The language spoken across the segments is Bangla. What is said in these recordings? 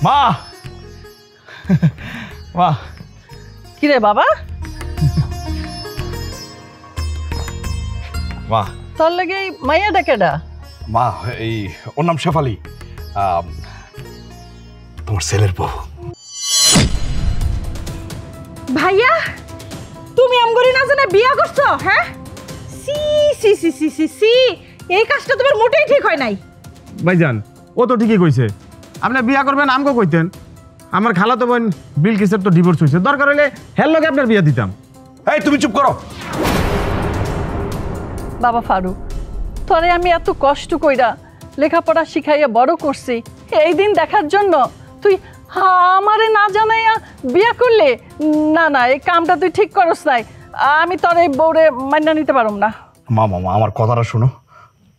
মা মা কিরে বাবা মা তোর লাগে মাইয়াটা কেডা? মা এই ওর নাম শেফালি, তোমার ছেলের বউ। ভাইয়া তুমি আমগরি না জানে বিয়া করছো? হ্যাঁ, সি সি সি সি সি সি, এই কাজটা তোমার মোটেই ঠিক হয় নাই। ভাইজান ও তো ঠিকই কইছে, আপনি বিয়া করবেন আমগো কইতেন। আমার খালাতো বোন বিলকিসের তো ডিভোর্স হয়েছে, দরকার হলে হের লগে আপনার বিয়া দিতাম। এই তুমি চুপ করো। বাবা ফারুক, তোরে আমি এত কষ্ট কইরা লেখাপড়া শিখাইয়া বড় করছি, এই দিন দেখার জন্য তুই আমারে না জানাইয়া বিয়া করলে? না না, এই কামটা তুই ঠিক করস নাই। আমি তোর এই বউরে মান্য নিতে পারুম না। মা মামা আমার কথাটা শোনো,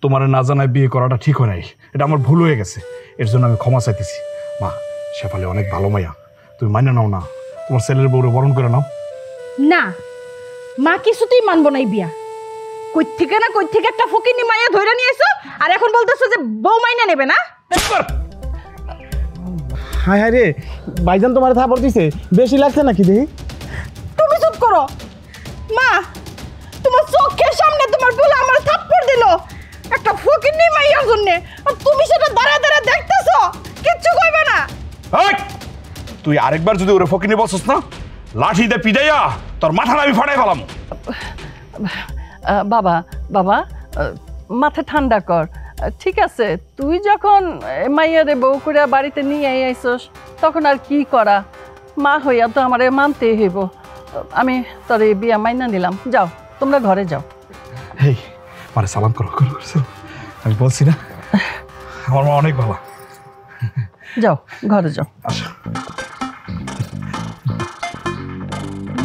তোমার না জানায় বিয়ে করাটা ঠিক হয় নাই, এটা আমার ভুল হয়ে গেছে, এর জন্য আমি ক্ষমা চাইতেছি। মা শেফালি অনেক ভালো মাইয়া, তুমি মাইনা নাও না, তোমার ছেলের বউরে বরণ করে নাও। না, মা কিছুতেই মানবো না এই বিয়া। কই থেকে একটা ফকিনি মাইয়া ধইরা নিয়ে এসো, আর এখন বলতেছো যে বউ মাইনা নেবে না? হায় হায় রে, ভাইজান তোমার থাপড় দিছে, বেশি লাগছে নাকি দেখি? তুমি চুপ করো। মা, তোমার চোখের সামনে তোমার বলে আমার থাপ্পড় দিল একটা ফকিনি মাইয়ার জন্য, আর তুমি সেটা দাঁড়া দাঁড়া দেখতেছো, কিচ্ছু কইবে না? তুই আরেকবার যদি ওরে ফকিনি বলছস না, লাঠি দিয়ে পিটাইয়া তোর মাথাটা আমি ফাটাই ফেলাম। বাবা বাবা মাথা ঠান্ডা কর। ঠিক আছে, তুই যখন মাইয়ারে বউ করে বাড়িতে নিয়ে আইসস, তখন আর কি করা, মা হইয়া তো আমারে মানতেই হইব। আমি তোর এই বিয়া মাইনা নিলাম, যাও তোমরা ঘরে যাও। হেই মানে সালাম করো করো, আমি বলছি না আমার মা অনেক ভালো। যাও ঘরে যাও। আচ্ছা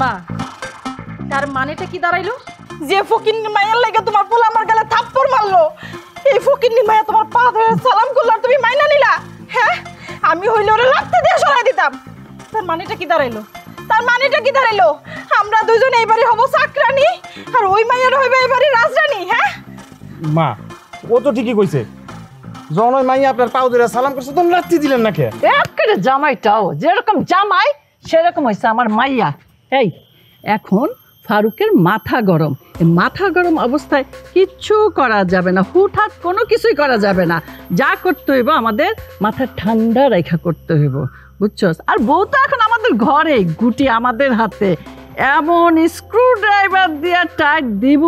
মা, তার মানেটা কি দাঁড়াইলো? যে ফকিন্নি মাইয়ার লাগে তোমার পোলা আমার গালে থাপ্পড় মারলো, এই ফকিন্নি মাইয়া তোমার পা ধরে সালাম করলো আর তুমি মাইনা নিলা? হ্যাঁ, আমি হইলে ওরা লাত্তি দিয়ে সরাই দিতাম। তার মানেটা কি দাঁড়াইলো? তার মানেটা কি দাঁড়াইলো? আমরা দুজন এইবারই হব চাকরানি, আর ওই মাইয়ার হইবে এইবারই রাজরানী। হ্যাঁ মা, ও তো ঠিকই কইছে, যখন ওই মাইয়া আপনার পাও ধরে সালাম করছে তখন লাত্তি দিলেন না কে? একেবারে জামাইটাও যেরকম জামাই সেরকম হয়েছে আমার মাইয়া। এই এখন ফারুকের মাথা গরম, এই মাথা গরম অবস্থায় কিচ্ছু করা যাবে না, হুটহাট কোনো কিছুই করা যাবে না। যা করতে হইব আমাদের মাথা ঠান্ডা রেখা করতে হইব, বুঝছস? আর বউ তো এখন আমাদের ঘরে, গুটি আমাদের হাতে, এমন স্ক্রু ড্রাইভার দিয়ে টাইট দিব,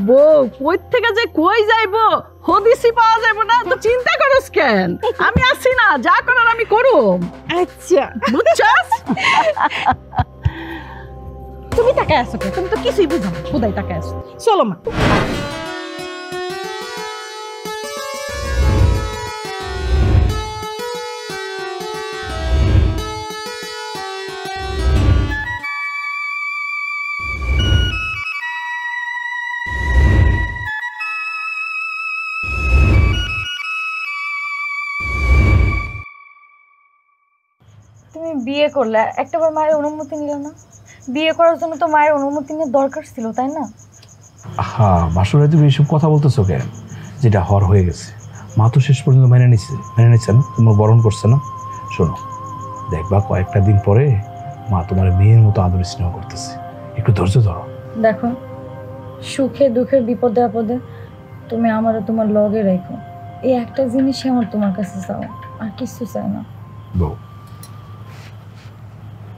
বউ কই থেকে যে কই যাইব হদিসই পাওয়া যাবে না। তো চিন্তা করস কেন, আমি আছি না, যা করার আমি করুম। আচ্ছা, বুঝছস? তুমি তাকায় আসো কেন? তুমি তো কিছুই বুঝো না, খোদাই তাকায় আসো। চলো মা। তুমি বিয়ে করলে, একটাবার মায়ের অনুমতি নিল না? বিয়ে করার জন্য তো মায়ের অনুমতি নেওয়ার দরকার ছিল, তাই না? হ্যাঁ বাসুরাই, তুমি এইসব কথা বলতেছো কেন? যেটা হওয়ার হয়ে গেছে, মা তো শেষ পর্যন্ত মেনে নিচ্ছে না, তোমার বরণ করছে না। শোনো, দেখবা কয়েকটা দিন পরে মা তোমার মেয়ের মতো আদর স্নেহ করতেছে, একটু ধৈর্য ধরো। দেখো, সুখে দুঃখে বিপদে আপদে তুমি আমারও তোমার লগে রাখো, এই একটা জিনিসই আমার তোমার কাছে চাও, আর কিছু চাই না। বউ,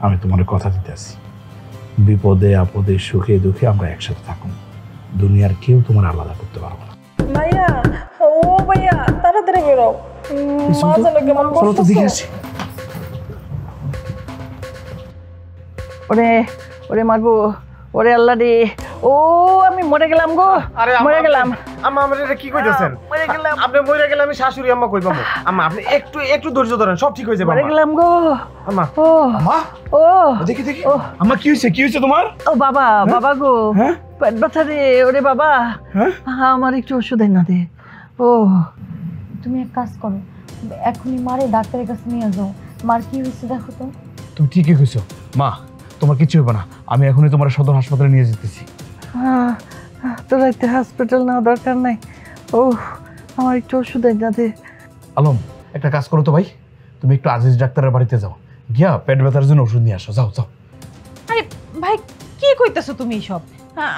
আমি তোমার কথা দিতে আসি, বিপদে আপদে সুখে দুঃখে আমরা একসাথে থাকুন, দুনিয়ার কেউ তোমার আলাদা করতে পারবো না। ভাইয়া, ও ভাইয়া তাড়াতাড়ি বেরো, মা যেন কেমন করতেছে। ওরে ওরে মাগো, ওরে আল্লাহ রে, ও আমি মরে গেলাম গো, মরে গেলাম। আম্মা আমার এটা কি কইতেছেন? মরে গেলাম। আপনি মরে গেলে আমি শাশুড়ি আম্মা কইব। আম্মা আপনি একটু একটু ধৈর্য ধরেন, সব ঠিক হয়ে যাবে। মরে গেলাম গো আম্মা। ও মা ও দেখি দেখি, আমার কি হয়েছে তোমার? ও বাবা, বাবা গো, পেট ব্যথা রে, ওরে বাবা, আমার একটু ওষুধ না দে। ও তুমি এক কাজ করো, এখনই মারে ডাক্তারের কাছে নিয়ে যাও, মার কি হয়েছে দেখো তো। তুমি ঠিকই কইছো মা, তোমার কিছু হবে না, আমি এখনই তোমার সদর হাসপাতালে নিয়ে যেতেছি। তোর রাইতে হসপিটাল নেওয়া দরকার নাই। ও আমার একটু ওষুধ না দে। আলম, একটা কাজ করো তো ভাই, তুমি একটু আজিজ ডাক্তারের বাড়িতে যাও, গিয়া পেট ব্যথার জন্য ওষুধ নিয়ে আসো, যাও যাও। আরে ভাই কি কইতেছো তুমি সব?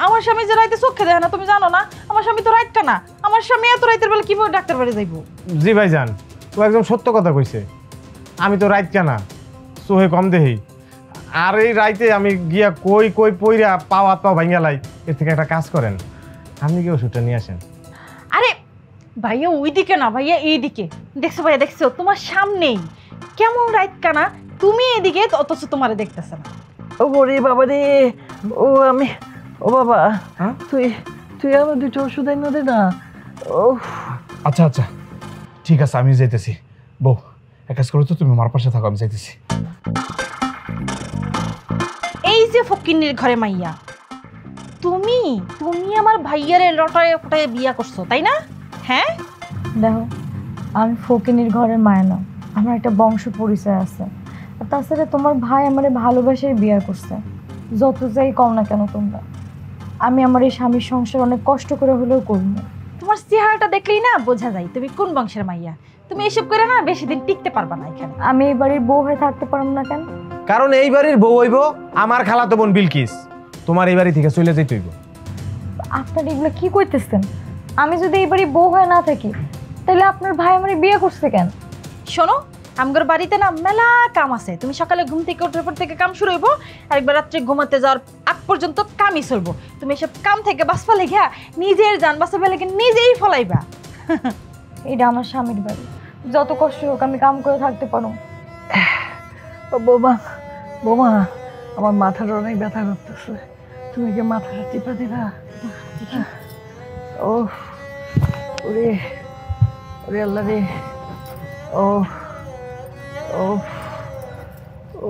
আমার স্বামী যে রাইতে চোখে দেখে না তুমি জানো না? আমার স্বামী তো রাইত কানা। আমার স্বামী এত রাইতের বেলা কিভাবে ডাক্তার বাড়ি যাইবো? জি ভাইজান, ও একদম সত্য কথা কইছে। আমি তো রাইত কেনা সোহে কম দেহি, আর এই রাইতে আমি গিয়া কই কই পইরা পাও হাত পাও ভাঙ্গা লাই। এর থেকে একটা কাজ করেন, আপনি কি ওষুধটা নিয়ে আসেন। আরে ভাইয়া ওইদিকে না, ভাইয়া এইদিকে। দেখছো ভাইয়া, দেখছো তোমার সামনেই কেমন রাইত কানা, তুমি এদিকে অথচ তোমারে দেখতেছে না। ওরে বাবা রে, ও বাবা, তুই আমার দুটো ওষুধ এনে দে না। ও আচ্ছা আচ্ছা ঠিক আছে, আমি যাইতেছি। বউ এক কাজ করো তো, তুমি আমার পাশে থাকো, আমি যাইতেছি। এই যে ফকিন্নির ঘরে মাইয়া, তুমি তুমি আমার ভাইয়ারে লটায় ফটায় বিয়া করছো তাই না? হ্যাঁ দেখো, আমি ফকিনীর ঘরের মায়া না, আমার একটা বংশ পরিচয় আছে। আর তাছাড়া তোমার ভাই আমারে ভালোবাসায় বিয়ে করছে। যত যাই কম না কেন তোমরা, আমি আমার এই স্বামীর সংসার অনেক কষ্ট করে হলেও করবো। তোমার চেহারাটা দেখলেই না বোঝা যায় তুমি কোন বংশের মাইয়া। তুমি এসব করে না বেশি দিন টিকতে পারবা না এখানে। আমি এই বাড়ির বউ হয়ে থাকতে পারবো না কেন? কারণ এই বাড়ির বউ হইব আমার খালাতো বোন বিলকিস। তোমার এই বাড়ি থেকে চলে যাইতে হইব। আপনার এগুলো কি করতেছেন? আমি যদি এই বাড়ির বউ হয়ে না থাকি, তাহলে আপনার ভাই আমার বিয়ে করছে কেন? শোনো, আমগর বাড়িতে না মেলা কাম আছে। তুমি সকালে ঘুম থেকে ওঠার পর থেকে কাম শুরু হইব, আর একবার রাত্রে ঘুমাতে যাওয়ার আগ পর্যন্ত কামই চলবো। তুমি এসব কাম থেকে বাঁচবা লেগে নিজের জান বাঁচাবে লেগে নিজেই ফলাইবা। এটা আমার স্বামীর বাড়ি, যত কষ্ট হোক আমি কাম করে থাকতে পারো। বৌমা, বৌমা, আমার মাথাটা অনেক ব্যথা করতেছে, তুমি কি মাথাটা টিপা দিবা? ও ওরে, ওরে আল্লাহ রে, ও ও ও।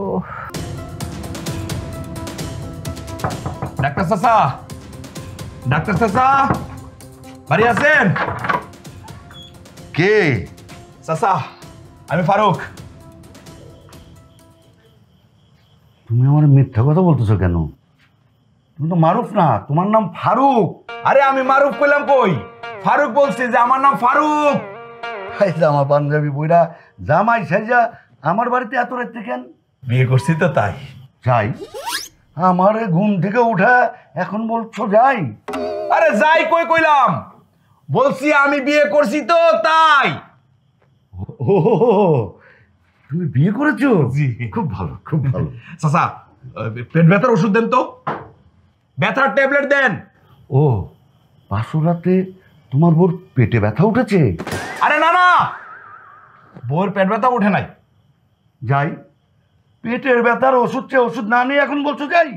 ডাক্তার চাচা, ডাক্তার চাচা বাড়ি আছেন? কে? চাচা আমি ফারুক। তুমি আমার মিথ্যা কথা বলতেছো কেন? তুমি তো মারুফ না, তোমার নাম ফারুক। আরে আমি মারুফ কইলাম কই, ফারুক বলছি যে আমার নাম ফারুক। এই যে আমার পাঞ্জাবি বইরা জামাই সাইজা আমার বাড়িতে এত রাত্রে কেন? বিয়ে করছি তো তাই। যাই? আমারে ঘুম থেকে উঠা এখন বলছো যাই? আরে যাই কই কইলাম, বলছি আমি বিয়ে করছি তো তাই। ও, তুমি বিয়ে করেছো? জি। খুব ভালো, খুব ভালো। চাচা পেট ব্যথার ওষুধ দেন তো, ব্যথার ট্যাবলেট দেন। ও, পাঁচশো রাতে তোমার বোর পেটে ব্যথা উঠেছে? আরে না না, বউর পেট ব্যথা ওঠে নাই। যাই? পেটের ব্যথার ওষুধ চেয়ে ওষুধ না নিয়ে এখন বলছো যাই?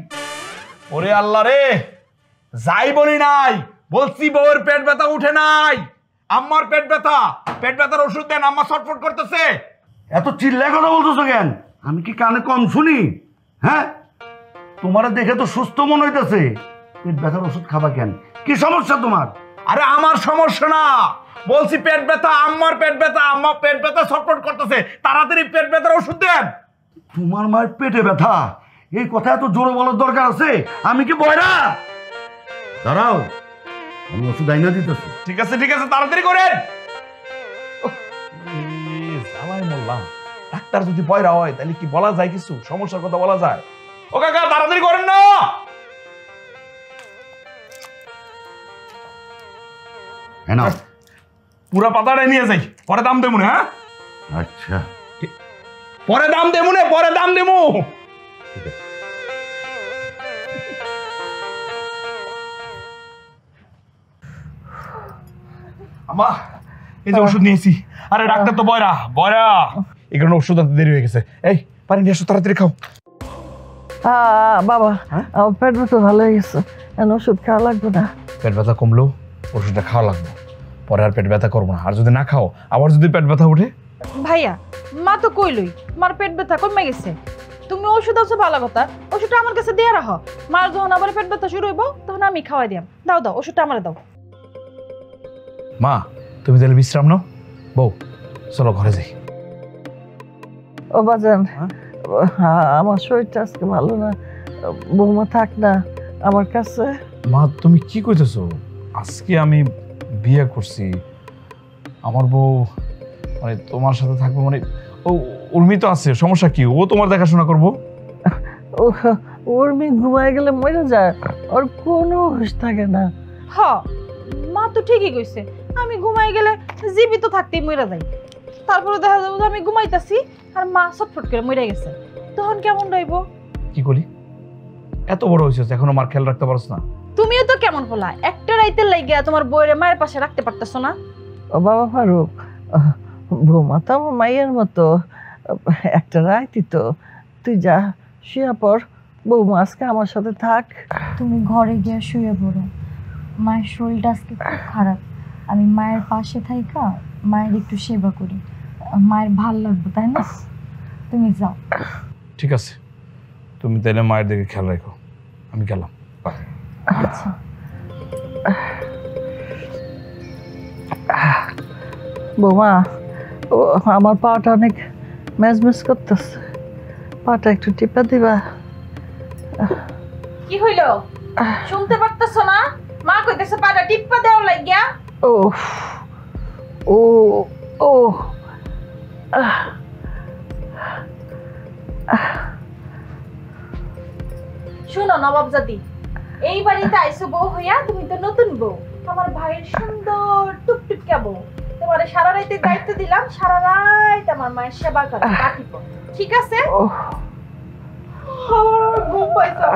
ওরে আল্লাহ রে, যাই বলি নাই, বলছি বউর পেট ব্যথা উঠে নাই। আম্মার পেট ব্যথা, পেট ব্যথার ওষুধ দেন, আম্মা ছটফট করতেছে। এত চিল্লায় কথা বলতেছো কেন? আমি কি কানে কম শুনি? হ্যাঁ, তোমার দেখে তো সুস্থ মনে হইতেছে, পেট ব্যথার ওষুধ খাবা কেন? কি সমস্যা তোমার? আরে আমার সমস্যা না, বলছি পেট ব্যথা, আম্মার পেট ব্যথা, আম্মা পেট ব্যথা ছটফট করতেছে, তাড়াতাড়ি পেট ব্যথার ওষুধ দেন। তোমার মায়ের পেটে ব্যথা, এই কথা এত জোরে বলার দরকার আছে? আমি কি বয়রা? দাঁড়াও, আমি ওষুধ আইনা দিতেছি। ঠিক আছে ঠিক আছে, তাড়াতাড়ি করেন। জ্বালায় মরলাম, ডাক্তার যদি পয়রা হয় তাহলে কি বলা যায়? কিছু সমস্যার কথা বলা যায়? ও কাকা তাড়াতাড়ি করেন না। হ্যাঁ না? পুরা পাতাটা নিয়ে যাই, পরে দাম দেবো না। হ্যাঁ আচ্ছা পরে দাম দেবো না, পরে দাম দেবো। ঠিক আছে। আমা এই যে ওষুধ নিয়েছি। আরে ডাক্তার তো বয়রা বয়রা, এই কারণে ওষুধ আনতে দেরি হয়ে গেছে। এই পানি নিয়ে আসো, তাড়াতাড়ি খাও। বাবা, আমার পেট ব্যথা ভালো হয়ে গেছে, এখন ওষুধ খাওয়া লাগবে না। পেট ব্যথা কমলো, ওষুধটা খাওয়া লাগবে, পরে আর পেট ব্যথা করবো না। আর যদি না খাও, আবার যদি পেট ব্যথা উঠে? ভাইয়া মা তো কইলই মার পেট ব্যথা কমে গেছে। তুমি ওষুধ আছে ভালো কথা, ওষুধটা আমার কাছে দিয়ে রাখো। মার যখন আবার পেট ব্যথা শুরু হইব তখন আমি খাওয়াই দিয়াম। দাও দাও, ওষুধটা আমারে দাও। মা তুমি তাহলে বিশ্রাম নাও। বউ চলো ঘরে যাই। ও বাজান, আমার শরীরটা আজকে ভালো না, বৌমা থাক না আমার কাছে। মা তুমি কি কইতেছো? আজকে আমি বিয়ে করছি, আমার বউ মানে তোমার সাথে থাকবো মানে? ও ও উর্মি তো আছে, সমস্যা কি? ও তোমার দেখাশোনা করবো। ও ওর মেয়ে ঘুমায় গেলে মরে যায়, ওর কোনো হুঁশ থাকে না। হ মা তো ঠিকই কইছে, আমি ঘুমাই গেলে জীবিত থাকতেই মরে যাই। তারপরে দেখা যাবে যে আমি ঘুমাইতাছি আর মা ছটফট করে মরে গেছে, তখন কেমন রইব? কি করি? এত বড় হয়েছে এখনো মার খেয়াল রাখতে পারছ না? তুমিও তো কেমন বলা, একটা রাইতের লাগিয়া তোমার বউয়ের মায়ের পাশে রাখতে পারতেছো না? ও বাবা ফারুক, বৌমা তো আমার মাইয়ের মতো, একটা রাইতি তো, তুই যা শুয়ে পড়, বৌমা আজকে আমার সাথে থাক। তুমি ঘরে গিয়ে শুয়ে পড়ো, মায়ের শরীরটা আজকে খুব খারাপ। আমি মায়ের পাশে থাইকা মায়ের একটু সেবা করি, মায়ের ভাল লাগবে তাই না? তুমি যাও। ঠিক আছে, তুমি তাহলে মায়ের দিকে খেয়াল রাখো, আমি গেলাম। আচ্ছা। বৌমা, ও আমার পাটা অনেক ম্যাজম্যাজ করতেছে, পাটা একটু টিপা দিবা? কি হইল শুনতে পারতেছো না? মা কইতেছে পাটা টিপ্পা দেওয়া লাগিয়া। ও ও ও আহ, শুনো নবাবজাদি, এই বাড়িতে আইসো বউ হইয়া, তুমি তো নতুন বউ, আমার ভাইয়ের সুন্দর টুকটুক বউ। তোমার সারা রাইতে দায়িত্ব দিলাম, সারা রাত আমার মায়ের সেবা করো, কাটিব, ঠিক আছে? ও আমার অনেক ঘুম পাইছে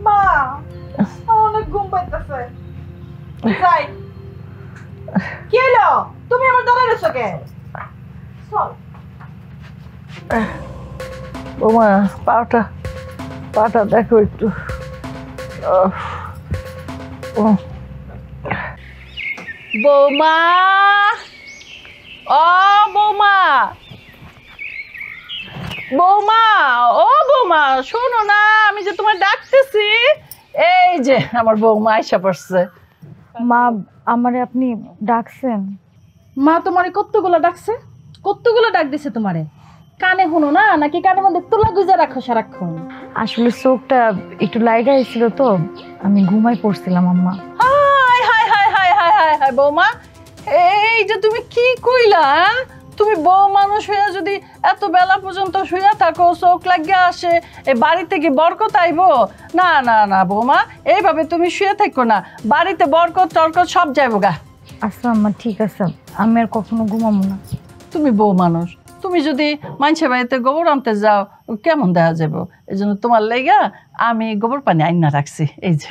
মা, আমার অনেক ঘুম পাইতেছে। যাই। কি হলো? তুমি আমার দাঁড়ায় রয়েছো কে? চল। বৌমা, পাটা দেখো একটু। বৌমা, ও বৌমা, বৌমা, ও বৌমা, শোনো না, আমি যে তোমার ডাকতেছি। এই যে আমার বৌমা আইসা পড়ছে। মা, আমারে আপনি ডাকছেন? মা তোমারে কতগুলো ডাকছে, কতগুলো ডাক দিছে তোমারে, কানে শুনো না নাকি কানের মধ্যে তুলা গুজা রাখো সারাক্ষণ? আসলে চোখটা একটু লাইগা হয়েছিল তো, আমি ঘুমাই পড়ছিলাম আম্মা। High high high high high high high বৌমা, এই যে তুমি কি কইলা? তুমি বউ মানুষ হইয়া যদি এত বেলা পর্যন্ত শুইয়া থাকো, চোখ লাগিয়া আসে, এই বাড়িতে কি বরকত আইব? না না না বৌমা, এইভাবে তুমি শুয়ে থাকো না, বাড়িতে বরকত টরকত সব যাইব গা। আচ্ছা আম্মা, ঠিক আছে, আমি আর কখনো ঘুমাবো না। তুমি বউ মানুষ, তুমি যদি মানুষের বাড়িতে গোবর আনতে যাও কেমন দেখা যাব? এই জন্য তোমার লেগা আমি গোবর পানি আইনা রাখছি। এই যে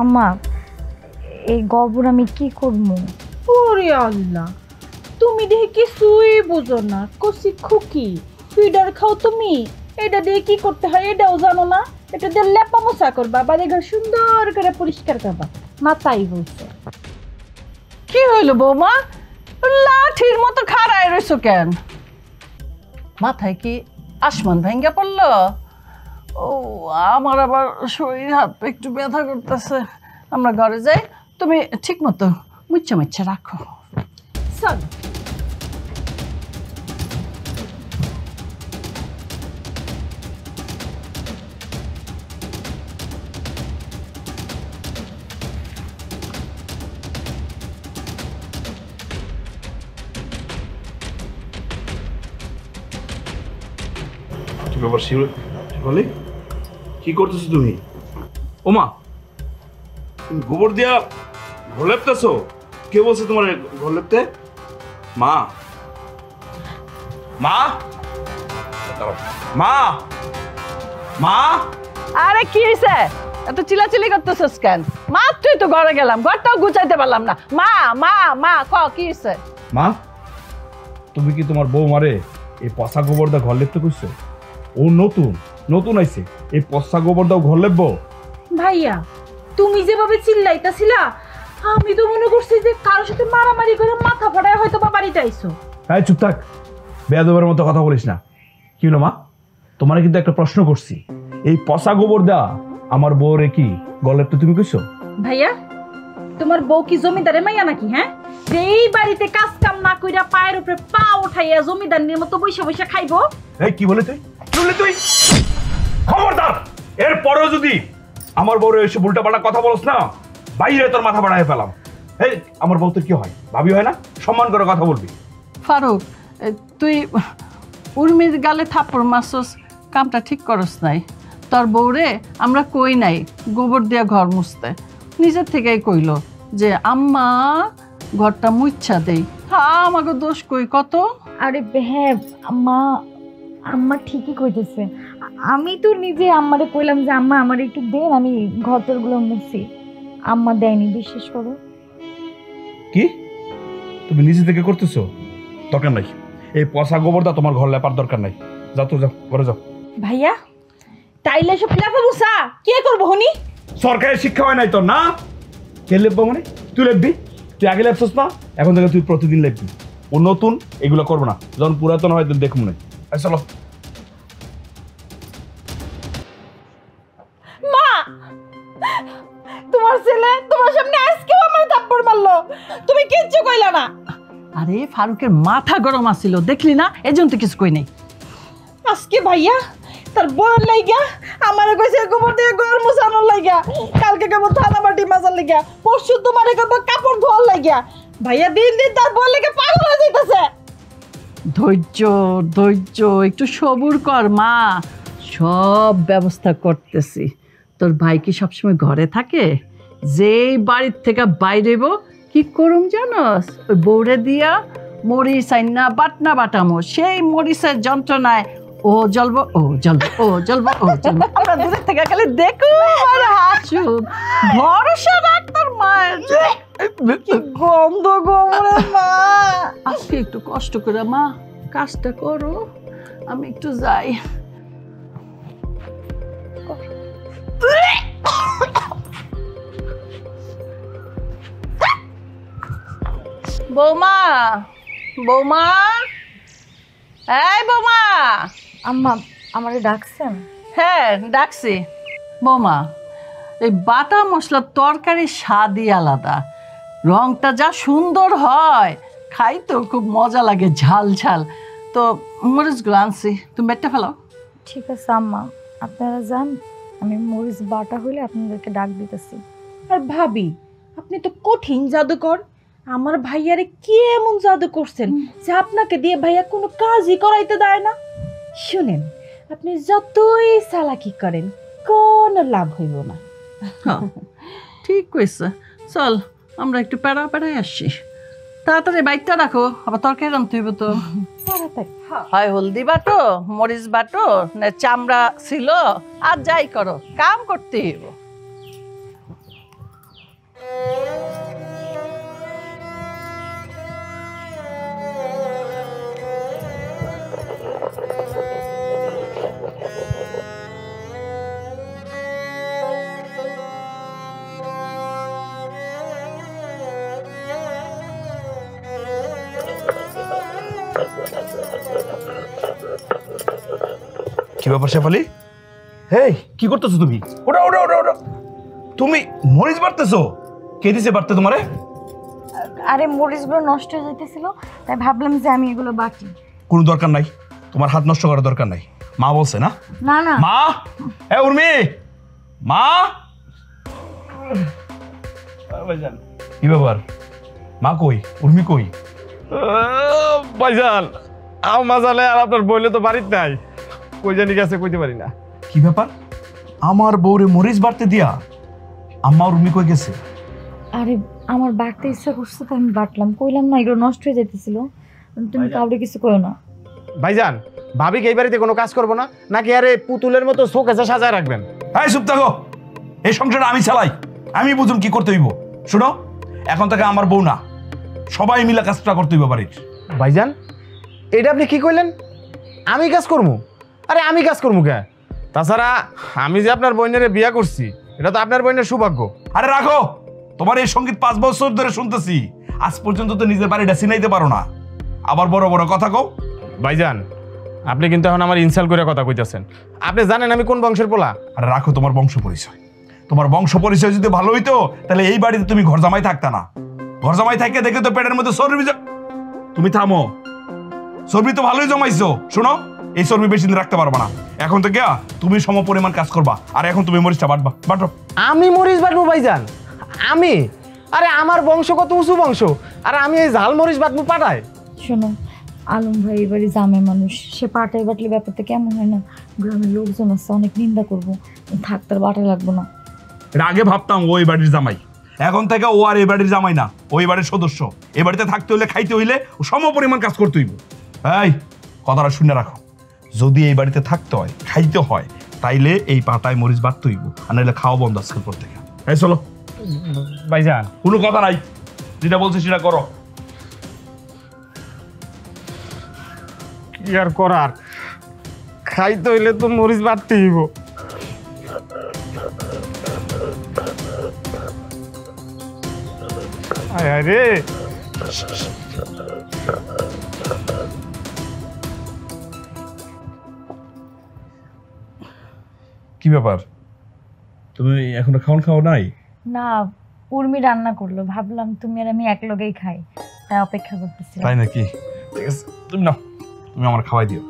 আম্মা, এই গোবর আমি কি করবো? ওরে আল্লাহ, তুমি দেখে কিছুই বুঝো না, কষি খুকি ফিডার খাও তুমি, এটা দিয়ে কি করতে হয় এটাও জানো না? এটা দিয়ে লেপা মোছা করবা, বাড়ি ঘর সুন্দর করে পরিষ্কার করবা, মাথাই বলছে। কি হইল বৌমা, লাঠির মতো খাড়ায় রইছো কেন? মাথায় কি আসমান ভেঙ্গে পড়লো? ও আমার আবার শরীর হাত পা একটু ব্যথা করতেছে, আমরা ঘরে যাই, তুমি ঠিক মতো মুচ্ছা মুচ্ছা রাখো। চল। কি ব্যাপার শিবলি, কি করতেছো তুমি? ওমা, তুমি গোবর দিয়া ঘর লেপতেছো? কে বলছে তোমার ঘর লেপতে? মা, মা, মা, মা। আরে কি হয়েছে, এত চিলাচিলি করতেছিস কেন? মাত্রই তো ঘরে গেলাম, ঘরটাও গুছাইতে পারলাম না। মা মা মা, ক কি হয়েছে? মা, তুমি কি তোমার বউ মারে এই পচা গোবর দা ঘর লেপতে কইছো? ও নতুন নতুন আইছে, এই পচা গোবর দাও ঘর লেপবো? ভাইয়া, তুমি যেভাবে চিল্লাইতাছিলা, আমি তো মনে করছি যে কারোর সাথে মারামারি করে মাথা ফাটায় হয়তো বা বাড়িতে আইছো। হ্যাঁ, চুপ থাক, বেয়াদবের মতো কথা বলিস না। কি হলো মা, তোমার কিন্তু একটা প্রশ্ন করছি, এই পচা গোবর দা আমার বউরে কি ঘর লেপতে তুমি কইছো? ভাইয়া, তোমার বউ কি জমিদারের মাইয়া নাকি? হ্যাঁ, যে এই বাড়িতে কাজ কাম না কইরা পায়ের উপরে পা উঠাইয়া জমিদারনির মতো বইসা বইসা খাইবো? এই কি বলে তুই, কি বলে তুই? খবরদার, এরপরেও যদি আমার বউরে এসে উল্টাপাল্টা কথা বলছ না, বাইরে তোর মাথা বাড়ায় ফেলাম। এই আমার বউ তোর কি হয়, ভাবি হয় না? সম্মান করে কথা বলবি। ফারুক, তুই উর্মির গালে থাপ্পড় মারছস, কামটা ঠিক করস নাই। তোর বউরে আমরা কই নাই গোবর দিয়া ঘর মুছতে, নিজের থেকেই কইল যে আম্মা ঘরটা মুচ্ছা দেই। হ্যাঁ, আমাকে দোষ কই কত? আরে হ্যাঁ আম্মা, আম্মা ঠিকই কইতেছে। আমি তো নিজে আম্মারে কইলাম যে আম্মা আমার একটু দেন, আমি ঘরটারগুলো মুছি। আম্মা দেয়নি, বিশ্বাস করো। কি তুমি নিজে থেকে করতেছো? দরকার নাই, এই পচা গোবর দা তোমার ঘর লেপার দরকার নাই। যাও তো, যাও ঘরে যাও। ভাইয়া তাইলে সব লেখা মুসা কে করবো হনি? সরকারি শিক্ষা হয় নাই তোর না? কে লেখবো মানে? তুই লেখবি, তুই আগে লেখছিস না, এখন থেকে তুই প্রতিদিন লেখবি। ও নতুন, এগুলো করবো না, যখন পুরাতন হয় তুই দেখবো না। চলো। মা, তোমার ছেলে তোমার সামনে আজকেও আমার থাপ্পড় মারলো, তুমি কিচ্ছু কইলা না। আরে ফারুকের মাথা গরম আছিল, দেখলি না, এজন্য তো কিছু কই নাই। আজকে ভাইয়া তার বউয়ের লাইগা আমারে কইছে গোবর দিয়ে ঘর মুছানোর লাইগা, কালকে কেবল থালা বাটি মাজার লাইগা, পরশু তোমারে কেবল কাপড় ধোয়ার লাইগা। ভাইয়া দিন দিন তার বউয়ের লাইগা পাগল হয়ে যাইতাছে। ধৈর্য ধৈর্য, একটু সবুর কর মা, সব ব্যবস্থা করতেছি। তোর ভাই কি সবসময় ঘরে থাকে? যেই বাড়ির থেকে বাইরেব কি করুম জানস, ওই বউরে দিয়া মরিচ আইনা বাটনা বাটামো, সেই মরিচের যন্ত্রণায় ও জ্বলবো, ও জ্বলবো, ও জ্বলবো, ও জ্বলবো। আমরা দূরের থেকে খালি দেখো আর হাসুন, ভরসা রাখ তোর মায়ের। গন্ধ গোবরে মা। আজকে একটু কষ্ট করে মা কাজটা করো, আমি একটু যাই। বৌমা, বৌমা, এই বৌমা। আম্মা আমারে ডাকছেন? হ্যাঁ ডাকছি। বৌমা, এই বাটা মশলার তরকারির স্বাদই আলাদা, রংটা যা সুন্দর হয়, খাইতেও খুব মজা লাগে, ঝাল ঝাল। তো মরিচগুলো আনছি, তুমি বেটে ফেলো। ঠিক আছে আম্মা, আপনারা যান, আমি মরিচ বাটা হইলে আপনাদেরকে ডাক দিতেছি। আর ভাবি, আপনি তো কঠিন জাদুকর। আমার ভাইয়ারে কি এমন জাদু করছেন যে আপনাকে দিয়ে ভাইয়া কোনো কাজই করাইতে দেয় না? শুনেন, আপনি যতই চালাকি করেন কোনো লাভ হইব না। হ্যাঁ, ঠিক কইছে। চল আমরা একটু প্যাড়া প্যাড়ায় আসছি। তাড়াতাড়ি বাইকটা রাখো, আবার তরকারি রান্নতে হইব তো। তাড়াতাড়ি। হয় হলদি বাটো, মরিচ বাটো, না চামড়া ছিল, আর যাই করো, কাম করতে হইব। কি ব্যাপার শেফালি? হেই, কি করতেছো তুমি? ওটা ওটা ওটা ওটা, তুমি মরিচ বাড়তেছো? কে দিছে বাড়তে তোমারে? আরে মরিচগুলো নষ্ট হয়ে যাইতেছিল, তাই ভাবলাম যে আমি এগুলো বাটি। কোনো দরকার নাই, তোমার হাত নষ্ট করার দরকার নাই। মা বলছে না? না না মা, এ উর্মি, মা। কি ব্যাপার? মা কই? উর্মি কই? ভাইজান, আম্মা জানে আর আপনার বইলে তো বাড়িতে নাই, কই জানি গেছে কইতে পারি না। কি ব্যাপার? আমার বউরে মরিচ বাড়তে দিয়া আম্মা উর্মি কই গেছে? আরে আমার বাটতে ইচ্ছা করছে তো আমি বাটলাম, কইলাম না এগুলো নষ্ট হয়ে যাইতেছিল। তুমি কাউরে কিছু কইও না। ভাইজান, ভাবি কি এই বাড়িতে কোনো কাজ করবো না, নাকি আরে পুতুলের মতো শোকেসে সাজায় রাখবেন? এই চুপ থাকো, এই সংসারটা আমি চালাই, আমি বুঝুম কি করতে হইব। শুনো, এখন থেকে আমার বউ না, সবাই মিলে কাজটা করতে হইব বাড়ির। ভাইজান, এটা আপনি কি কইলেন? আমি কাজ করবো? আরে আমি কাজ করবো কে? তাছাড়া আমি যে আপনার বোনের বিয়া করছি, এটা তো আপনার বোনের সৌভাগ্য। আরে রাখো, তোমার এই সঙ্গীত 5 বছর ধরে শুনতেছি, আজ পর্যন্ত তো নিজের বাড়িটা চিনাইতে পারো না, আবার বড় বড় কথা কও। ভাইজান, আপনি কিন্তু এখন আমার ইনসাল্ট করে কথা কইতেছেন। আপনি জানেন আমি কোন বংশের পোলা? আরে রাখো তোমার বংশ পরিচয়, তোমার বংশ পরিচয় যদি ভালো হইতো তাহলে এই বাড়িতে তুমি ঘর জামাই থাকতা না। ঘর জামাই থাকে দেখে তো পেটের মধ্যে চর্বি। তুমি থামো, চর্বি তো ভালোই জমাইছো। শোনো, এই চর্বি বেশি দিন রাখতে পারবা না, এখন থেকে তুমি সম পরিমাণ কাজ করবা। আর এখন তুমি মরিচটা বাটবা, বাটো। আমি মরিচ বাটবো ভাইজান? আমি? আরে আমার বংশ কত উঁচু বংশ, আর আমি এই ঝাল মরিচ বাটবো পাঠায়? শোনো, আলম ভাই এবারই জামে মানুষ, সে পাটাই বাটলে ব্যাপারটা কেমন হয় না? গ্রামের লোকজন আছে, অনেক নিন্দা করবো, থাকতে আর বাটা লাগবো না। এটা আগে ভাবতাম ওই বাড়ির জামাই, এখন থেকে ও আর এই বাড়ির জামাই না, ওই বাড়ির সদস্য। এ বাড়িতে থাকতে হইলে খাইতে হইলে ও সম পরিমাণ কাজ করতে হইব। এই কথাটা শুনে রাখো, যদি এই বাড়িতে থাকতে হয় খাইতে হয় তাইলে এই পাতায় মরিচ বাড়তে হইব, আর নাহলে খাওয়া বন্ধ আজকের পর থেকে। এই চলো ভাইজান কোনো কথা নাই, যেটা বলছি সেটা করো। কি আর করার, খাইতে হইলে তো মরিচ বাড়তে হইব। আয় আয় রে, কি ব্যাপার, তুমি এখনো খাওয়া নাই? না, উর্মি রান্না করলো, ভাবলাম তুমি আর আমি এক লগেই খাই, তাই অপেক্ষা করতেছি। তাই নাকি? ঠিক আছে, তুমি নাও, তুমি আমার খাওয়াই দিও।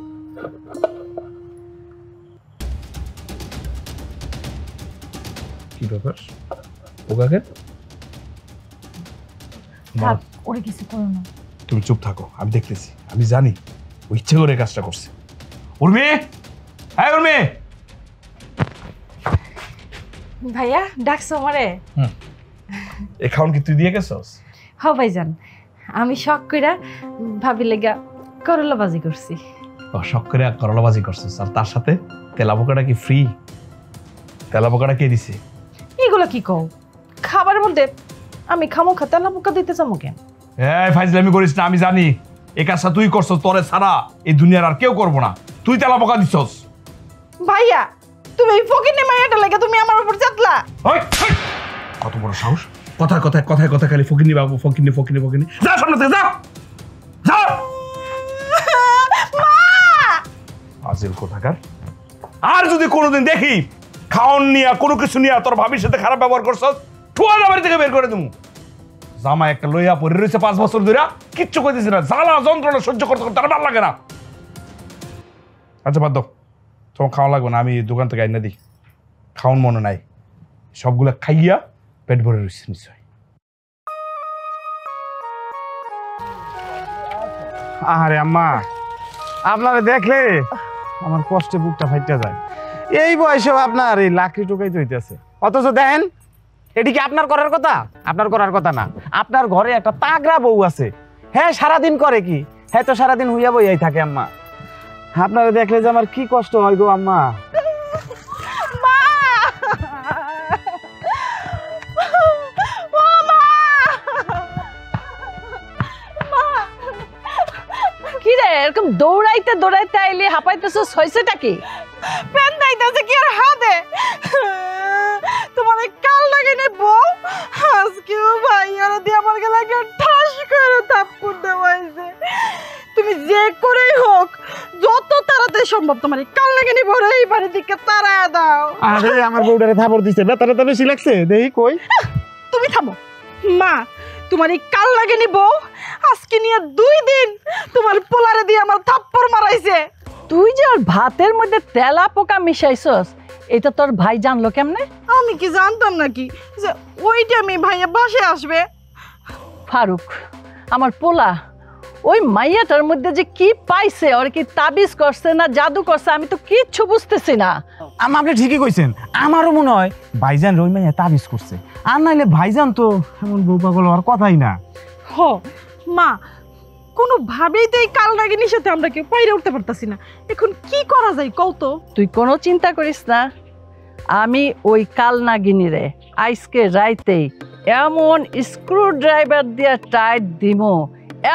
কি ব্যাপার ওকে? থাক, ওরে কিছু করো না। তুমি চুপ থাকো, আমি দেখতেছি, আমি জানি ও ইচ্ছে করে কাজটা করছে। উর্মি, হ্যাঁ উর্মি। ভাইয়া ডাকছো আমারে? এ খাওন কি তুই দিয়ে গেছস? হ ভাইজান, আমি শখ কইরা ভাবি লেগা করলা বাজি করছি। ও শখ করে করলা ভাজি করছিস, আর তার সাথে তেলা পোকাটা কি ফ্রি? তেলা পোকাটা কে দিছে? এগুলো কি কও? খাবারের মধ্যে আমি খামো তেলা পোকা দিতে চামো কেন? এই ফাইজলামি করিস না, আমি জানি এই কাজটা তুই করছস, তোরে ছাড়া এই দুনিয়ার আর কেউ করবো না, তুই তেলা পোকা দিছস। ভাইয়া তুমি এই ফকিনে মাইয়াটা লেগে তুমি আমার উপর চাতলা। ওই, ওই, কত বড় সাহস! কথায় কথায় কথায় কথা খালি ফকিনি বাবু, ফকিনি ফকিনি ফকিনি। যা সামনে থেকে, যা যা। আজিল কোথাকার! আর যদি কোনোদিন দেখি খাওন নিয়া কোনো কিছু নিয়া তোর ভাবির সাথে খারাপ ব্যবহার করছস, ঠুয়া বাড়ি থেকে বের করে দেবো। জামা একটা লইয়া পরে রয়েছে 5 বছর ধরে, কিচ্ছু কইতেছি না, জ্বালা যন্ত্রণা সহ্য করতে করতে আর ভালো লাগে না। আচ্ছা বাদ দাও, তোমার খাওয়া লাগবে না, আমি দোকান থেকে আইনা দিই। খাওন মনে নাই, সবগুলা খাইয়া পেট ভরে রয়েছে নিশ্চয়। আরে আম্মা, আপনারে দেখলে আমার কষ্টে বুকটা ফাইটা যায়। এই বয়সেও আপনার এই লাকড়ি টোকাইতে হইতেছে, অথচ দেখেন এটি কি আপনার করার কথা? আপনার করার কথা না। আপনার ঘরে একটা তাগড়া বউ আছে, হ্যাঁ সারাদিন করে কি? হ্যাঁ তো সারাদিন হুইয়া বইয়াই থাকে আম্মা। আপনারা দেখলে যে আমার কি কষ্ট হয় গো আম্মা। কি রে এরকম দৌড়াইতে দৌড়াইতে আইলি, হাঁপাইতেছস, হইছেটা কি? পেন দাইতাছে কি আর হাতে? তোমার এই কাল লাগে নে বউ, আজকেও ভাইয়ার দিয়ে আমার গলা কেউ ঠাস করে থাপ্পড় দেওয়াইছে। তুমি যে করেই হোক যত তাড়াতাড়ি সম্ভব তোমার এই কাল লাগে নি বড় এই বাড়ি থেকে তাড়ায় দাও। আরে আমার বউটারে থাপড় দিছে, ব্যথাটা বেশি লাগছে, দেখি কই। তুমি থামো মা, তোমার এই কাল লাগে নি বউ আজকে নিয়ে 2 দিন তোমার পোলারে দিয়ে আমার থাপ্পড় মারাইছে। তুই যে ওর ভাতের মধ্যে তেলা পোকা মিশাইছস, এটা তোর ভাই জানলো কেমনে? আমি কি জানতাম নাকি যে ওই টাইমে ভাইয়া বাসায় আসবে? ফারুক আমার পোলা, ওই মাইয়াটার মধ্যে যে কি পাইছে, ওর কি তাবিজ করছে না জাদু করছে, আমি তো কিচ্ছু বুঝতেছি না। আম্মা আপনি ঠিকই কইছেন, আমারও মনে হয় ভাইজান রইমাইয়া তাবিজ করছে, আর নাইলে ভাইজান তো এমন বউ পাগল হওয়ার কথাই না। হ মা, কোনোভাবেই তো এই কাল নাগিনীর সাথে আমরা কেউ পাইরে উঠতে পারতাছি না। এখন কি করা যায় কও তো? তুই কোনো চিন্তা করিস না, আমি ওই কাল নাগিনীরে আজকে রাইতেই এমন স্ক্রু ড্রাইভার দিয়ে টাইট দিমো,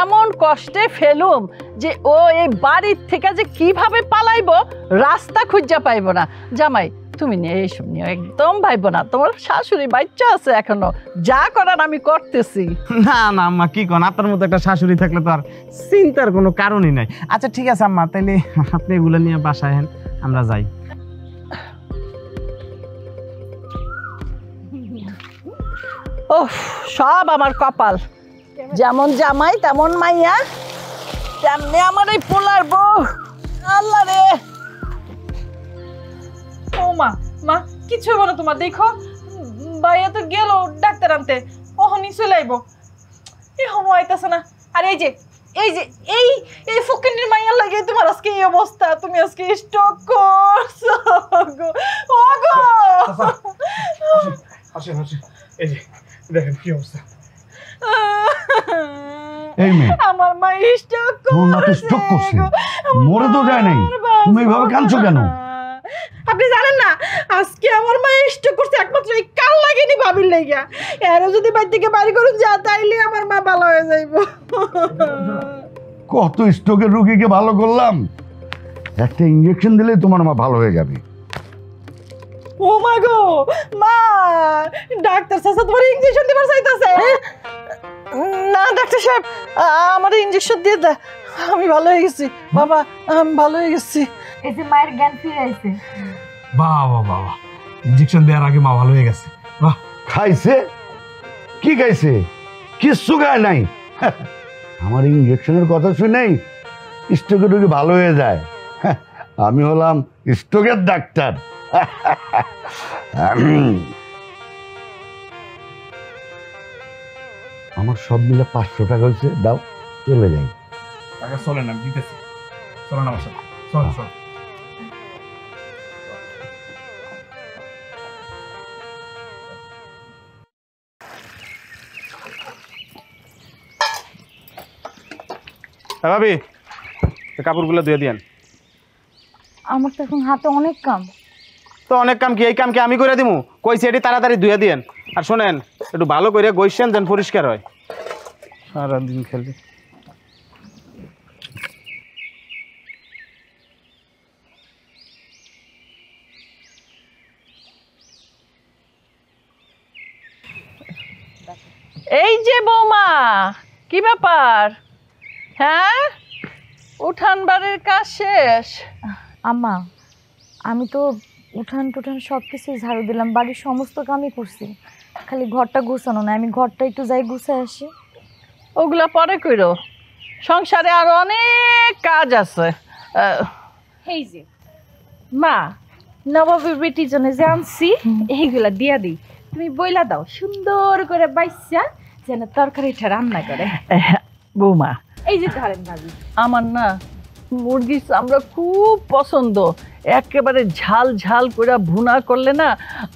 এমন কষ্টে ফেলুম যে ও এই বাড়ির থেকে যে কিভাবে পালাইবো রাস্তা খুঁজা পাইব না। জামাই তুমি নিয়ে এইসব নিয়ে একদম ভাইব না, তোমার শাশুড়ি বাচ্চা আছে এখনো, যা করার আমি করতেছি। না না আম্মা, কি কোন, আপনার মতো একটা শাশুড়ি থাকলে তো আর চিন্তার কোনো কারণই নাই। আচ্ছা ঠিক আছে আম্মা, তাইলে আপনি এগুলো নিয়ে বাসায় হেন, আমরা যাই। ওহ সব আমার কপাল, যেমন জামাই তেমন মাইয়া, তেমনি আমার এই পোলার বউ। আল্লাহ রে! ও মা, মা কিছু হইব না তোমার, দেখো ভাইয়া তো গেল ডাক্তার আনতে, ওহনি চলে আইব, এখনো আইতাছে না। আর এই যে এই যে এই এই ফকিন্নির মাইয়ার লাগে তোমার আজকে এই অবস্থা, তুমি আজকে স্ট্রোক করছো গো। ও গো আসেন আসেন, এই যে দেখেন কি অবস্থা। এই মেয়ে, আমার মা স্ট্রোক তোমার মা তো stroke করছে। মরে তো যায় নাই। তুমি এইভাবে কাঁদছো কেন? আপনি জানেন না আজকে আমার মা স্ট্রোক করছে একমাত্র এই কাল লাগেনি ভাবির লাগিয়া। এর যদি বাড়ি থেকে বাড়ি করুন যা তাইলে আমার মা ভালো হয়ে যাইব। কত স্ট্রোকের রোগীকে ভালো করলাম, একটা ইঞ্জেকশন দিলেই তোমার মা ভালো হয়ে যাবে। ও মা গো মা, ডাক্তার চাচা তোমার ইঞ্জেকশন দিবার চাইতাছে। না ডাক্তার সাহেব, আমার ইঞ্জেকশন দিয়ে দে, আমি ভালো হয়ে গেছি বাবা, আমি ভালো হয়ে গেছি। এই যে মায়ের জ্ঞান ফিরে আইছে। বাহ বাহ বাহ, ইঞ্জেকশন দেওয়ার আগে মা ভালো হয়ে গেছে। বাহ, খাইছে? কি খাইছে? কিচ্ছু খায় নাই। আমার ইঞ্জেকশনের কথা শুনেই স্ট্রোকের রোগী ভালো হয়ে যায়। আমি হলাম স্ট্রোকের ডাক্তার। আমার সব মিলে 500 টাকা হয়েছে, দাও চলে যাই। টাকা চলেন, আমি দিতেছি। চলেন আমার সাথে, চলেন চলেন। হ্যাঁ ভাবি, কাপড়গুলো ধুয়ে দিয়েন। আমার তো এখন হাতে অনেক কাম। তো অনেক কাম কি, এই কাম কি আমি করে দিমু? কইছি এটি তাড়াতাড়ি ধুয়ে দিয়েন। আর শোনেন, একটু ভালো করে গইছেন যেন পরিষ্কার হয়। সারাদিন খেলি। এই যে বৌমা, কি ব্যাপার? হ্যাঁ, উঠান বাড়ির কাজ শেষ? আম্মা, আমি তো উঠান টুঠান সব কিছুই ঝাড়ু দিলাম, বাড়ির সমস্ত কামই করছি, খালি ঘরটা গুছানো না। আমি ঘরটা একটু যাই গুছাই আসি। ওগুলা পরে কইরো, সংসারে আরো অনেক কাজ আছে। এই যে মা, নবাবের বেটির জন্য যে আনছি এইগুলা দিয়া দিই, তুমি বইলা দাও সুন্দর করে বাইসা যেন তরকারিটা রান্না করে। বৌমা, এই যে ধরেন ভাবি, আমার না মুরগির চামড়া খুব পছন্দ। একেবারে ঝাল ঝাল করে ভুনা করলে না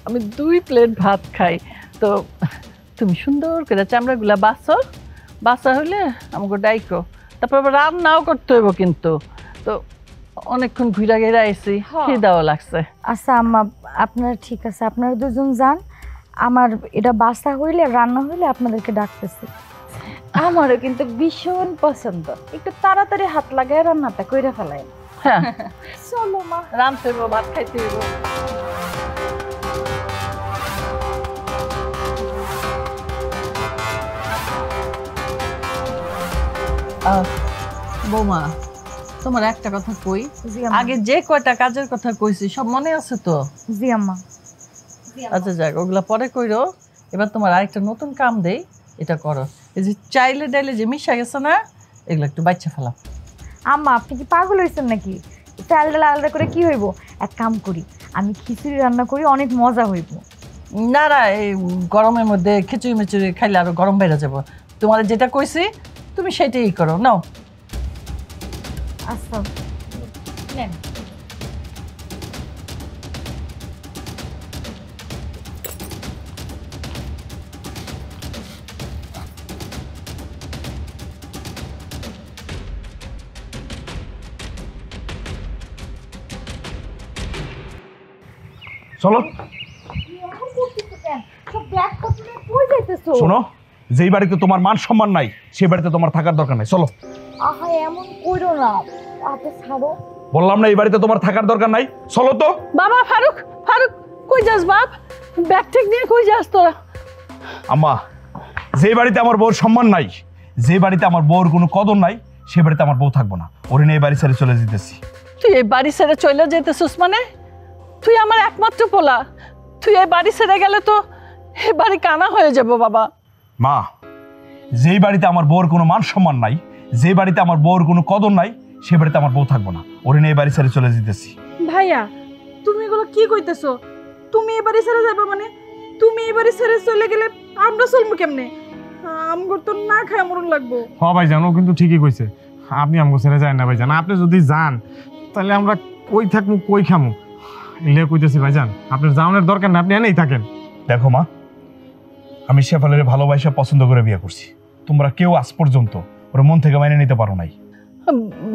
আমি 2 প্লেট ভাত খাই। তো তুমি সুন্দর করে চামড়াগুলা বাছা হইলে আমাকে ডাইকো, তারপর আবার রান্নাও করতে হইব কিন্তু। তো অনেকক্ষণ ঘুরা ঘেরা আইসি, খিদাও লাগছে। আচ্ছা আম্মা, আপনারা ঠিক আছে, আপনারা দুজন যান। আমার এটা বাসা হইলে রান্না হইলে আপনাদেরকে ডাকতেছি। আমারও কিন্তু ভীষণ পছন্দ, একটু তাড়াতাড়ি হাত লাগায় রান্নাটা কইরা ফেলাই। হ্যাঁ, চলো মা, রানতে হইব, ভাত খাইতে হইব। বৌমা, তোমার একটা কথা কই, জি আম্মা। আগে যে কয়টা কাজের কথা কইছি সব মনে আছে তো? জি আম্মা। আচ্ছা যাক, ওগুলা পরে কইরো। এবার তোমার আরেকটা নতুন কাম দেই, এটা করো। এই যে চাইলে ডাইলে যে মিশা গেছে না, এগুলো একটু বাচ্চা ফেলাও। আম্মা, আপনি কি পাগল হয়েছেন নাকি? চালটা আলাদা করে কি হইব? এক কাম করি, আমি খিচুড়ি রান্না করি, অনেক মজা হইব। না না, এই গরমের মধ্যে খিচুড়ি মিচুড়ি খাইলে আরো গরম বেড়ে যাবো। তোমার যেটা কইছি তুমি সেটাই করো, নাও। আচ্ছা নেন। চলো। শোনো, যেই বাড়িতে তোমার মান সম্মান নাই সেই বাড়িতে তোমার থাকার দরকার নাই। চলো। আহা, এমন কইরো না, আপনি ছাড়ো। বললাম না এই বাড়িতে তোমার থাকার দরকার নাই, চলো তো। বাবা, ফারুক ফারুক, কই যাস বাপ? ব্যাগ ঠেক নিয়ে কই যাস তোরা? আম্মা, যে বাড়িতে আমার বউর সম্মান নাই, যে বাড়িতে আমার বউর কোনো কদর নাই, সে বাড়িতে আমার বউ থাকবো না। ওরে নিয়ে এই বাড়ি ছেড়ে চলে যেতেছি। তুই এই বাড়ি ছেড়ে চলে যেতেছিস মানে? তুই আমার একমাত্র পোলা, তুই এই বাড়ি ছেড়ে গেলে তো এই বাড়ি কানা হয়ে যাব বাবা। মা, যেই বাড়িতে আমার বউর কোনো মান সম্মান নাই, যে বাড়িতে আমার বউর কোনো কদর নাই, সে বাড়িতে আমার বউ থাকবো না। ওরে নিয়ে এই বাড়ি ছেড়ে চলে যেতেছি। ভাইয়া, তুমি এগুলো কি কইতেছো? তুমি এবারে ছেড়ে যাবে মানে? তুমি এবারে ছেড়ে চলে গেলে আমরা চলবো কেমনে? আমগর তো না খায় মরণ লাগবো। হ ভাইজান, ও কিন্তু ঠিকই কইছে। আপনি আমগো ছেড়ে যায় না ভাইজান। আপনি যদি যান তাহলে আমরা কই থাকবো কই খামু? এলে কইতেছি ভাইজান, আপনার যাওয়ানোর দরকার না, আপনি এনেই থাকেন। দেখো মা, আমি শেফালের ভালোবাসা পছন্দ করে বিয়ে করছি। তোমরা কেউ আজ পর্যন্ত ওর মন থেকে মাইনে নিতে পারো নাই।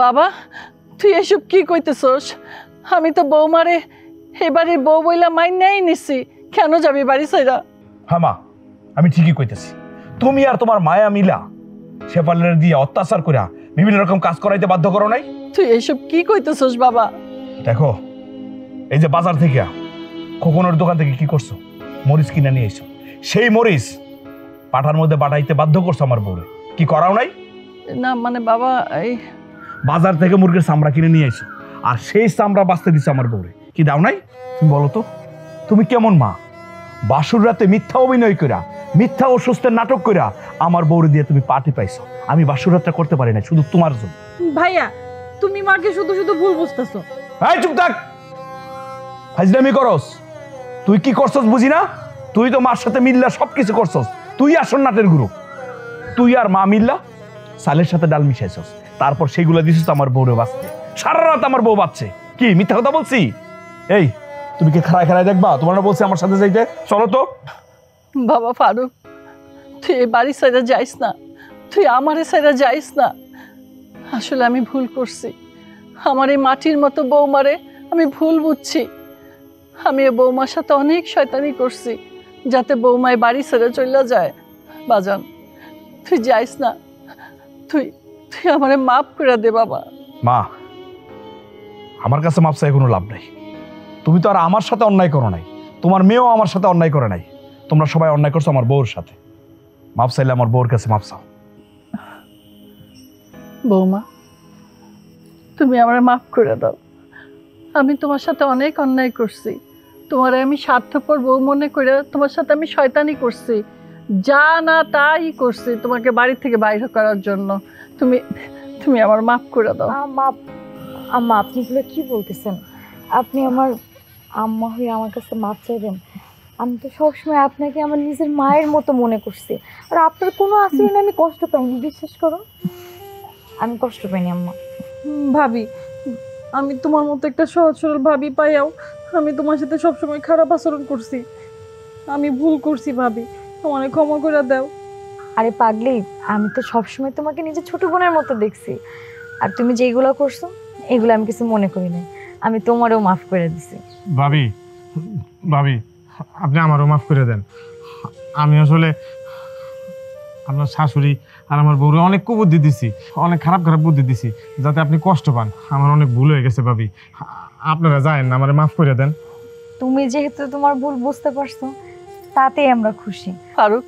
বাবা তুই এসব কি কইতেছস? আমি তো বৌমারে এই বাড়ির বউ বইলা মাইন নেই নিছি, কেন যাবি বাড়ি ছাইরা? হ্যাঁ মা, আমি ঠিকই কইতেছি। তুমি আর তোমার মায়া মিলা শেফালের দিয়ে অত্যাচার করে বিভিন্ন রকম কাজ করাইতে বাধ্য করো নাই। তুই এসব কি কইতেছস বাবা? দেখো, এই যে বাজার থেকে খোকনের দোকান থেকে কি করছো? মরিচ কিনে নিয়ে এসো। সেই মরিচ পাঠার মধ্যে বাটাইতে বাধ্য করছো আমার বউরে। কি করাও নাই? না মানে বাবা, এই বাজার থেকে মুরগির চামড়া কিনে নিয়ে এসো, আর সেই চামড়া বাঁচতে দিচ্ছে আমার বউরে। কি দাও নাই? তুমি বলো তো, তুমি কেমন মা? বাসুর রাতে মিথ্যা অভিনয় কইরা, মিথ্যা অসুস্থের নাটক কইরা আমার বউরে দিয়ে তুমি পার্টি পাইছো। আমি বাসুর রাতটা করতে পারি না শুধু তোমার জন্য। ভাইয়া তুমি মাকে শুধু শুধু ভুল বুঝতেছো। এই চুপ থাক, ফাজলামি করস। তুই কি করছস বুঝি না? তুই তো মার সাথে মিল্লা সবকিছু করছস। তুই আসল নাটের গুরু। তুই আর মা মিল্লা সালের সাথে ডাল মিশাইছস, তারপর সেগুলো দিছিস আমার বউরে বাঁচতে। সারা রাত আমার বউ বাঁচছে। কি মিথ্যা কথা বলছি? এই তুমি কি খাড়ায় খাড়ায় দেখবা? তোমার না বলছি আমার সাথে যাইতে? চলো তো। বাবা ফারুক, তুই এই বাড়ি ছাইরা যাইস না, তুই আমারে ছাইরা যাইস না। আসলে আমি ভুল করছি। আমার এই মাটির মতো বৌমারে আমি ভুল বুঝছি। আমি এই বৌমার সাথে অনেক শয়তানি করছি যাতে বৌমায় বাড়ি ছেড়ে চলে যায়। বাজান তুই যাইস না, তুই তুই আমারে মাফ করে দে বাবা। মা, আমার কাছে মাপ চাই কোনো লাভ নাই। তুমি তো আর আমার সাথে অন্যায় করো নাই, তোমার মেয়েও আমার সাথে অন্যায় করে নাই। তোমরা সবাই অন্যায় করছো আমার বউর সাথে। মাপ চাইলে আমার বউর কাছে মাপ চাও। বৌমা তুমি আমারে মাফ করে দাও। আমি তোমার সাথে অনেক অন্যায় করছি। তোমারে আমি স্বার্থপর বউ মনে করে তোমার সাথে আমি শয়তানি করছি, যা না তাই করছি তোমাকে বাড়ি থেকে বাইরে করার জন্য। তুমি তুমি আমার মাফ করে দাও। আম্মা আপনি এগুলো কি বলতেছেন? আপনি আমার আম্মা হয়ে আমার কাছে মাপ চাইবেন? আমি তো সবসময় আপনাকে আমার নিজের মায়ের মতো মনে করছি, আর আপনার কোনো আচরণে আমি কষ্ট পাইনি, বিশ্বাস করুন আমি কষ্ট পাইনি আম্মা। ভাবি আমি তোমার মতো একটা সহজ সরল ভাবি পাইয়াও আমি তোমার সাথে সবসময় খারাপ আচরণ করছি। আমি ভুল করছি ভাবি, তোমার ক্ষমা করে দাও। আরে পাগলি, আমি তো সবসময় তোমাকে নিজের ছোট বোনের মতো দেখছি, আর তুমি যেগুলো করছো এগুলো আমি কিছু মনে করি নাই। আমি তোমারও মাফ করে দিছি। ভাবি, ভাবি আপনি আমারও মাফ করে দেন। আমি আসলে আপনার শাশুড়ি আর আমার বউরে অনেক কুবুদ্ধি দিছি, অনেক খারাপ খারাপ বুদ্ধি দিছি যাতে আপনি কষ্ট পান। আমার অনেক ভুল হয়ে গেছে ভাবি, আপনারা যায়েন না, আমারে মাফ করে দেন। তুমি যেহেতু তোমার ভুল বুঝতে পারছো তাতেই আমরা খুশি। ফারুক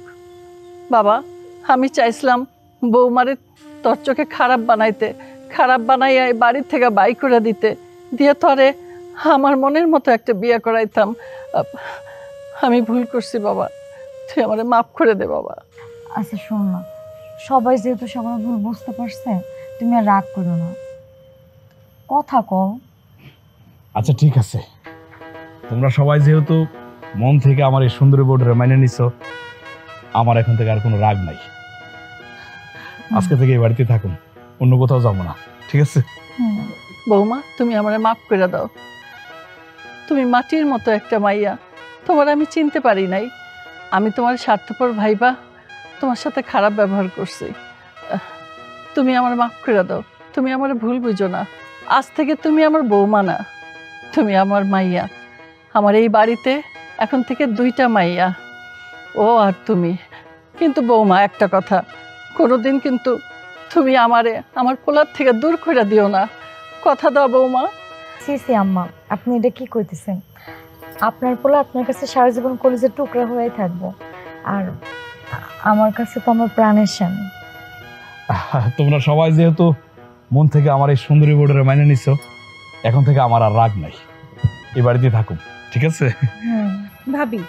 বাবা, আমি চাইছিলাম বৌমারে তোর চোখে খারাপ বানাইতে, খারাপ বানাইয়া এই বাড়ির থেকে বাই করে দিতে, দিয়ে তরে আমার মনের মতো একটা বিয়ে করাইতাম। আমি ভুল করছি বাবা, তুই আমারে মাফ করে দে বাবা। আচ্ছা শোন না, সবাই যেহেতু সবার ভুল বুঝতে পারছে, তুমি আর রাগ করো না, কথা কও। আচ্ছা ঠিক আছে, তোমরা সবাই যেহেতু মন থেকে আমার এই সুন্দরী বউটারে মাইনে নিছো, আমার এখন থেকে আর কোনো রাগ নাই। আজকে থেকে এই বাড়িতে থাকুন, অন্য কোথাও যাবো না, ঠিক আছে? বৌমা তুমি আমারে মাফ করে দাও। তুমি মাটির মতো একটা মাইয়া, তোমার আমি চিনতে পারি নাই। আমি তোমার স্বার্থপর ভাইবা তোমার সাথে খারাপ ব্যবহার করছি। তুমি আমার মাফ করে দাও। তুমি আমার ভুল বুঝো না। আজ থেকে তুমি আমার বৌমা না, তুমি আমার মাইয়া। আমার এই বাড়িতে এখন থেকে 2টা মাইয়া, ও আর তুমি। কিন্তু বৌমা একটা কথা, কোনোদিন কিন্তু তুমি আমারে আমার পোলার থেকে দূর করে দিও না, কথা দাও বৌমা। সি সি আম্মা, আপনি এটা কি কইতেছেন? আপনার পোলা আপনার কাছে সারা জীবন কলিজার টুকরা হয়েই থাকবো, আর আমার কাছে তো আমার প্রাণের স্বামী। তোমরা সবাই যেহেতু মন থেকে আমার এই সুন্দরী বউটারে মাইনে নিছো, এখন থেকে আমার আর রাগ নাই। এই বাড়িতে থাকুন, ঠিক আছে? ভাবি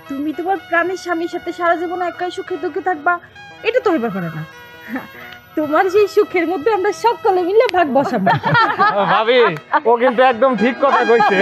তুমি তোমার প্রাণের স্বামীর সাথে সারা জীবন একাই সুখে দুঃখে থাকবা, এটা তো হইবার পারে না। তোমার সেই সুখের মধ্যে আমরা সকলে মিলে ভাগ বসাবো। ভাবি ও কিন্তু একদম ঠিক কথা কইছে।